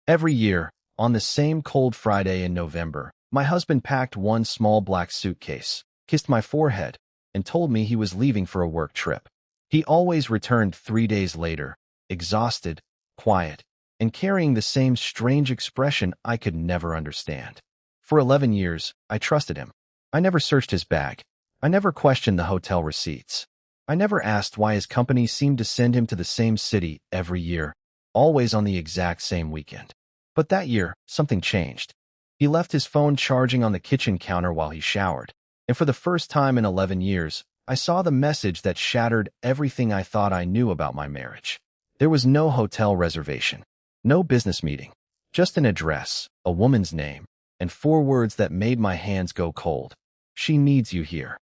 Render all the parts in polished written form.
Every year, on the same cold Friday in November, my husband packed one small black suitcase, kissed my forehead, and told me he was leaving for a work trip. He always returned 3 days later, exhausted, quiet, and carrying the same strange expression I could never understand. For 11 years, I trusted him. I never searched his bag. I never questioned the hotel receipts. I never asked why his company seemed to send him to the same city every year, always on the exact same weekend. But that year, something changed. He left his phone charging on the kitchen counter while he showered, and for the first time in 11 years, I saw the message that shattered everything I thought I knew about my marriage. There was no hotel reservation, no business meeting, just an address, a woman's name, and 4 words that made my hands go cold. She needs you here.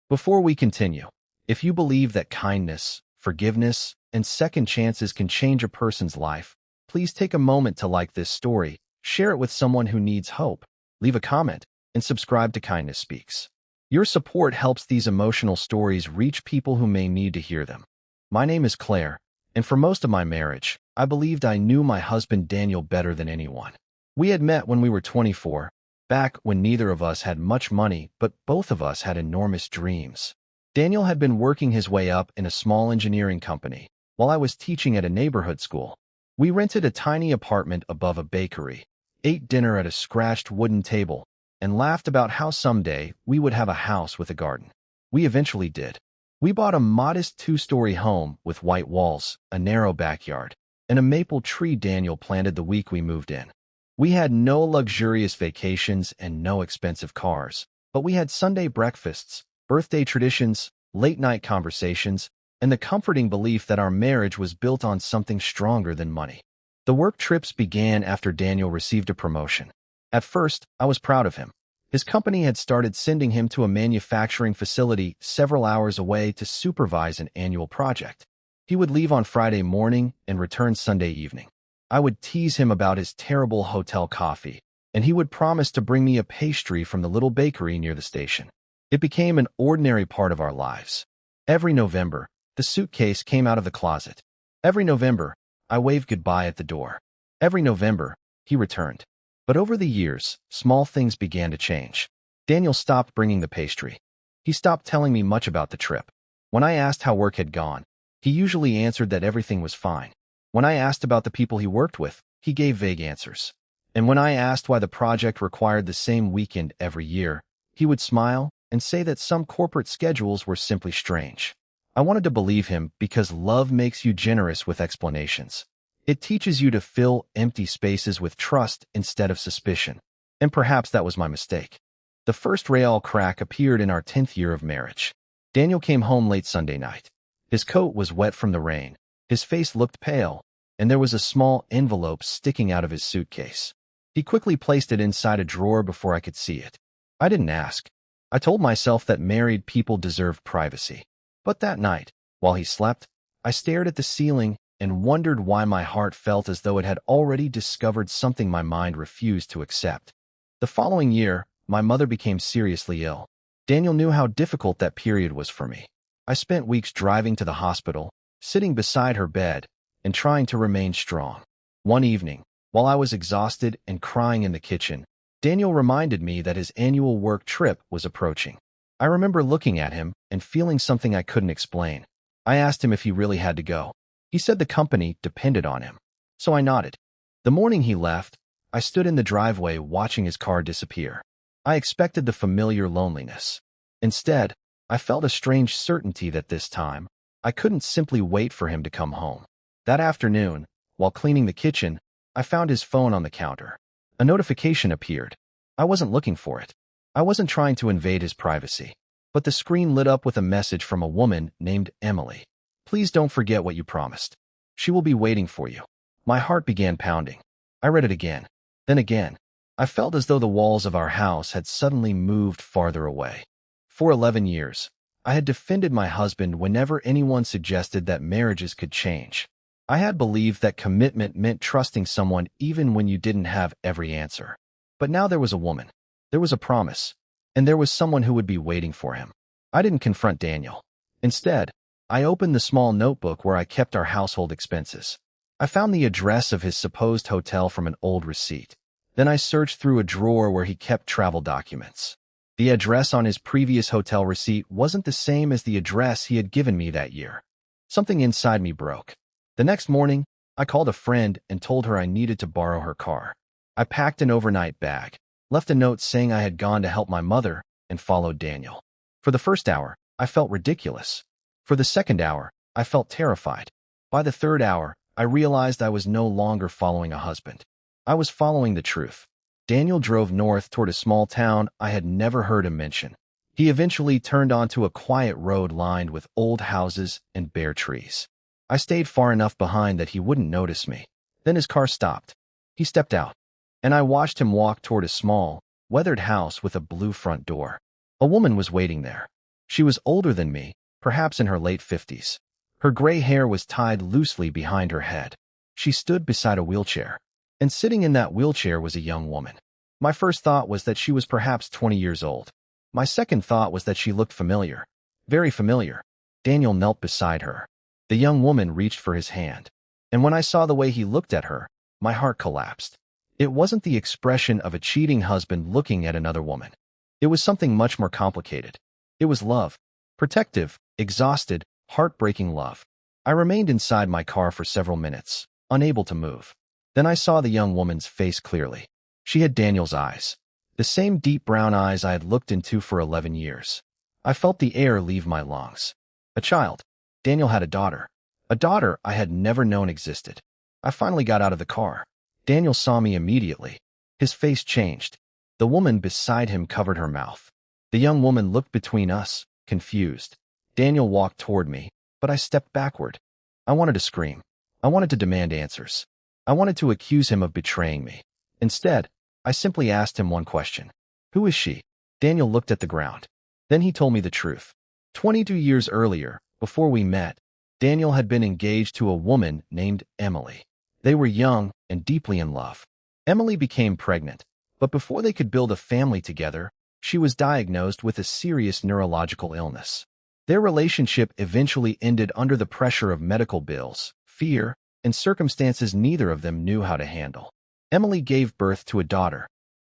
Before we continue, if you believe that kindness, forgiveness, and second chances can change a person's life, please take a moment to like this story, share it with someone who needs hope, leave a comment, and subscribe to Kindness Speaks. Your support helps these emotional stories reach people who may need to hear them. My name is Claire, and for most of my marriage, I believed I knew my husband Daniel better than anyone. We had met when we were 24, back when neither of us had much money, but both of us had enormous dreams. Daniel had been working his way up in a small engineering company, while I was teaching at a neighborhood school. We rented a tiny apartment above a bakery, ate dinner at a scratched wooden table, and laughed about how someday we would have a house with a garden. We eventually did. We bought a modest 2-story home with white walls, a narrow backyard, and a maple tree Daniel planted the week we moved in. We had no luxurious vacations and no expensive cars, but we had Sunday breakfasts, birthday traditions, late-night conversations, and the comforting belief that our marriage was built on something stronger than money. The work trips began after Daniel received a promotion. At first, I was proud of him. His company had started sending him to a manufacturing facility several hours away to supervise an annual project. He would leave on Friday morning and return Sunday evening. I would tease him about his terrible hotel coffee, and he would promise to bring me a pastry from the little bakery near the station. It became an ordinary part of our lives. Every November, the suitcase came out of the closet. Every November, I waved goodbye at the door. Every November, he returned. But over the years, small things began to change. Daniel stopped bringing the pastry. He stopped telling me much about the trip. When I asked how work had gone, he usually answered that everything was fine. When I asked about the people he worked with, he gave vague answers. And when I asked why the project required the same weekend every year, he would smile and say that some corporate schedules were simply strange. I wanted to believe him because love makes you generous with explanations. It teaches you to fill empty spaces with trust instead of suspicion. And perhaps that was my mistake. The first real crack appeared in our 10th year of marriage. Daniel came home late Sunday night. His coat was wet from the rain. His face looked pale, and there was a small envelope sticking out of his suitcase. He quickly placed it inside a drawer before I could see it. I didn't ask. I told myself that married people deserved privacy. But that night, while he slept, I stared at the ceiling and wondered why my heart felt as though it had already discovered something my mind refused to accept. The following year, my mother became seriously ill. Daniel knew how difficult that period was for me. I spent weeks driving to the hospital, sitting beside her bed, and trying to remain strong. One evening, while I was exhausted and crying in the kitchen, Daniel reminded me that his annual work trip was approaching. I remember looking at him and feeling something I couldn't explain. I asked him if he really had to go. He said the company depended on him. So I nodded. The morning he left, I stood in the driveway watching his car disappear. I expected the familiar loneliness. Instead, I felt a strange certainty that this time, I couldn't simply wait for him to come home. That afternoon, while cleaning the kitchen, I found his phone on the counter. A notification appeared. I wasn't looking for it. I wasn't trying to invade his privacy. But the screen lit up with a message from a woman named Emily. Please don't forget what you promised. She will be waiting for you. My heart began pounding. I read it again. Then again. I felt as though the walls of our house had suddenly moved farther away. For 11 years, I had defended my husband whenever anyone suggested that marriages could change. I had believed that commitment meant trusting someone even when you didn't have every answer. But now there was a woman. There was a promise. And there was someone who would be waiting for him. I didn't confront Daniel. Instead, I opened the small notebook where I kept our household expenses. I found the address of his supposed hotel from an old receipt. Then I searched through a drawer where he kept travel documents. The address on his previous hotel receipt wasn't the same as the address he had given me that year. Something inside me broke. The next morning, I called a friend and told her I needed to borrow her car. I packed an overnight bag, left a note saying I had gone to help my mother, and followed Daniel. For the first hour, I felt ridiculous. For the second hour, I felt terrified. By the third hour, I realized I was no longer following a husband. I was following the truth. Daniel drove north toward a small town I had never heard him mention. He eventually turned onto a quiet road lined with old houses and bare trees. I stayed far enough behind that he wouldn't notice me. Then his car stopped. He stepped out, and I watched him walk toward a small, weathered house with a blue front door. A woman was waiting there. She was older than me, perhaps in her late 50s. Her gray hair was tied loosely behind her head. She stood beside a wheelchair, and sitting in that wheelchair was a young woman. My first thought was that she was perhaps 20 years old. My second thought was that she looked familiar. Very familiar. Daniel knelt beside her. The young woman reached for his hand, and when I saw the way he looked at her, my heart collapsed. It wasn't the expression of a cheating husband looking at another woman. It was something much more complicated. It was love. Protective, exhausted, heartbreaking love. I remained inside my car for several minutes, unable to move. Then I saw the young woman's face clearly. She had Daniel's eyes, the same deep brown eyes I had looked into for 11 years. I felt the air leave my lungs. A child. Daniel had a daughter I had never known existed. I finally got out of the car. Daniel saw me immediately. His face changed. The woman beside him covered her mouth. The young woman looked between us, confused. Daniel walked toward me, but I stepped backward. I wanted to scream. I wanted to demand answers. I wanted to accuse him of betraying me. Instead, I simply asked him one question. Who is she? Daniel looked at the ground. Then he told me the truth. 22 years earlier, before we met, Daniel had been engaged to a woman named Emily. They were young and deeply in love. Emily became pregnant, but before they could build a family together, she was diagnosed with a serious neurological illness. Their relationship eventually ended under the pressure of medical bills, fear, and circumstances neither of them knew how to handle. Emily gave birth to a daughter.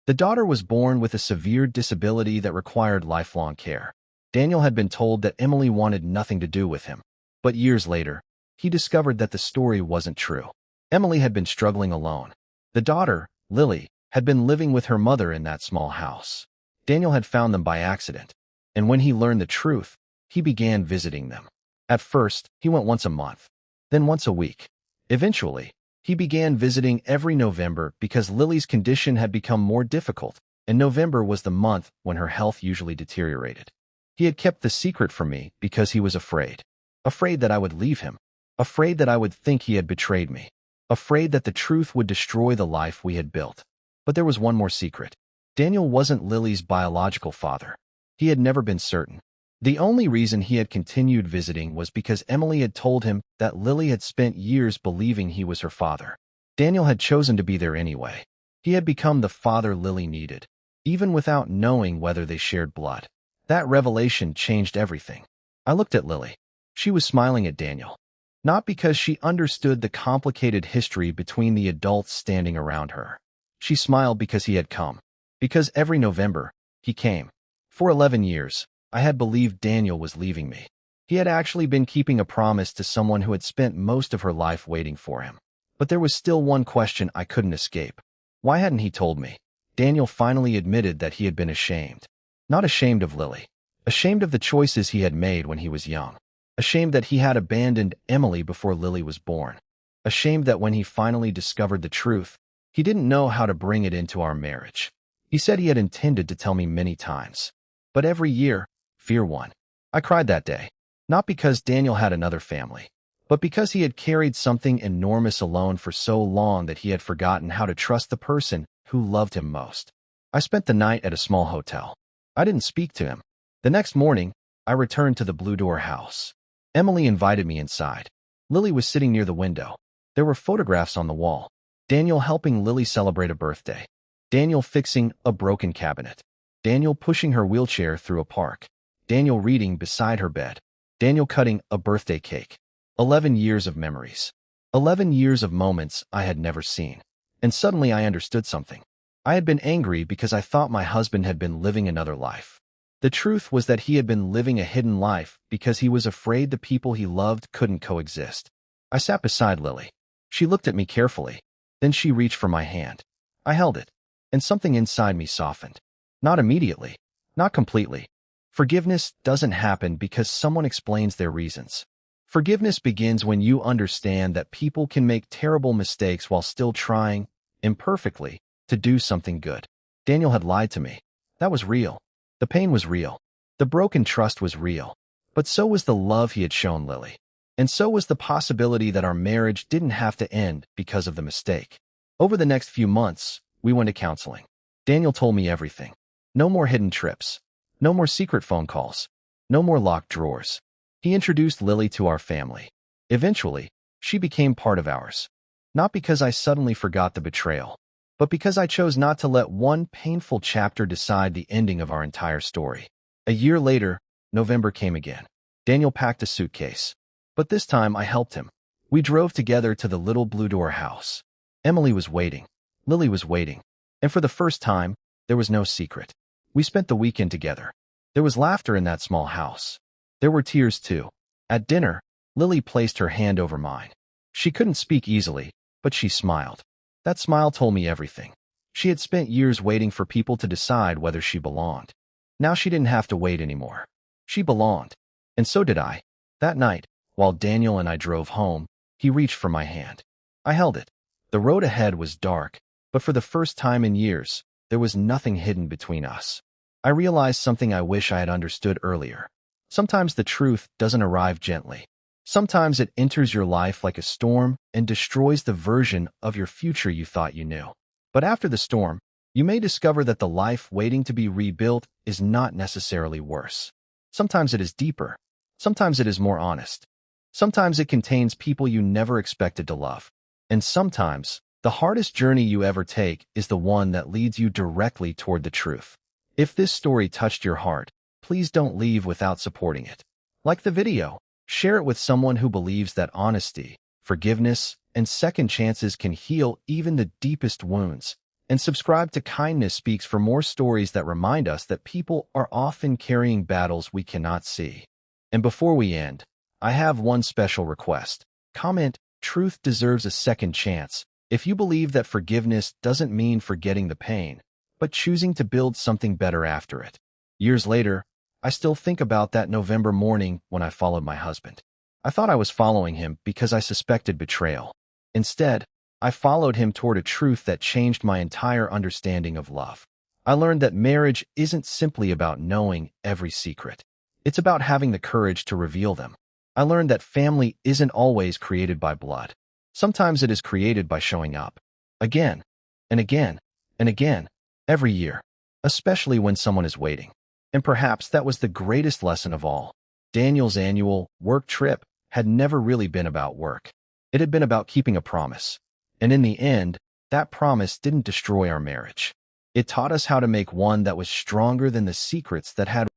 The daughter was born with a severe disability that required lifelong care. Daniel had been told that Emily wanted nothing to do with him. But years later, he discovered that the story wasn't true. Emily had been struggling alone. The daughter, Lily, had been living with her mother in that small house. Daniel had found them by accident, and when he learned the truth, he began visiting them. At first, he went once a month, then once a week. Eventually, he began visiting every November because Lily's condition had become more difficult, and November was the month when her health usually deteriorated. He had kept the secret from me because he was afraid. Afraid that I would leave him. Afraid that I would think he had betrayed me. Afraid that the truth would destroy the life we had built. But there was one more secret. Daniel wasn't Lily's biological father. He had never been certain. The only reason he had continued visiting was because Emily had told him that Lily had spent years believing he was her father. Daniel had chosen to be there anyway. He had become the father Lily needed, even without knowing whether they shared blood. That revelation changed everything. I looked at Lily. She was smiling at Daniel. Not because she understood the complicated history between the adults standing around her. She smiled because he had come. Because every November, he came. For 11 years, I had believed Daniel was leaving me. He had actually been keeping a promise to someone who had spent most of her life waiting for him. But there was still one question I couldn't escape. Why hadn't he told me? Daniel finally admitted that he had been ashamed. Not ashamed of Lily. Ashamed of the choices he had made when he was young. Ashamed that he had abandoned Emily before Lily was born. Ashamed that when he finally discovered the truth, he didn't know how to bring it into our marriage. He said he had intended to tell me many times. But every year, fear won. I cried that day. Not because Daniel had another family, but because he had carried something enormous alone for so long that he had forgotten how to trust the person who loved him most. I spent the night at a small hotel. I didn't speak to him. The next morning, I returned to the Blue Door house. Emily invited me inside. Lily was sitting near the window. There were photographs on the wall. Daniel helping Lily celebrate a birthday. Daniel fixing a broken cabinet. Daniel pushing her wheelchair through a park. Daniel reading beside her bed. Daniel cutting a birthday cake. 11 years of memories. 11 years of moments I had never seen. And suddenly I understood something. I had been angry because I thought my husband had been living another life. The truth was that he had been living a hidden life because he was afraid the people he loved couldn't coexist. I sat beside Lily. She looked at me carefully. Then she reached for my hand. I held it, and something inside me softened. Not immediately, not completely. Forgiveness doesn't happen because someone explains their reasons. Forgiveness begins when you understand that people can make terrible mistakes while still trying, imperfectly, to do something good. Daniel had lied to me. That was real. The pain was real. The broken trust was real. But so was the love he had shown Lily. And so was the possibility that our marriage didn't have to end because of the mistake. Over the next few months, we went to counseling. Daniel told me everything. No more hidden trips. No more secret phone calls. No more locked drawers. He introduced Lily to our family. Eventually, she became part of ours. Not because I suddenly forgot the betrayal, but because I chose not to let one painful chapter decide the ending of our entire story. A year later, November came again. Daniel packed a suitcase. But this time I helped him. We drove together to the little Blue Door house. Emily was waiting. Lily was waiting. And for the first time, there was no secret. We spent the weekend together. There was laughter in that small house. There were tears too. At dinner, Lily placed her hand over mine. She couldn't speak easily, but she smiled. That smile told me everything. She had spent years waiting for people to decide whether she belonged. Now she didn't have to wait anymore. She belonged. And so did I. That night, while Daniel and I drove home, he reached for my hand. I held it. The road ahead was dark, but for the first time in years, there was nothing hidden between us. I realized something I wish I had understood earlier. Sometimes the truth doesn't arrive gently. Sometimes it enters your life like a storm and destroys the version of your future you thought you knew. But after the storm, you may discover that the life waiting to be rebuilt is not necessarily worse. Sometimes it is deeper. Sometimes it is more honest. Sometimes it contains people you never expected to love. And sometimes, the hardest journey you ever take is the one that leads you directly toward the truth. If this story touched your heart, please don't leave without supporting it. Like the video, share it with someone who believes that honesty, forgiveness, and second chances can heal even the deepest wounds. And subscribe to Kindness Speaks for more stories that remind us that people are often carrying battles we cannot see. And before we end, I have one special request. Comment, "Truth deserves a second chance," if you believe that forgiveness doesn't mean forgetting the pain, but choosing to build something better after it. Years later, I still think about that November morning when I followed my husband. I thought I was following him because I suspected betrayal. Instead, I followed him toward a truth that changed my entire understanding of love. I learned that marriage isn't simply about knowing every secret. It's about having the courage to reveal them. I learned that family isn't always created by blood. Sometimes it is created by showing up. Again, and again, and again, every year, especially when someone is waiting. And perhaps that was the greatest lesson of all. Daniel's annual work trip had never really been about work. It had been about keeping a promise. And in the end, that promise didn't destroy our marriage. It taught us how to make one that was stronger than the secrets that had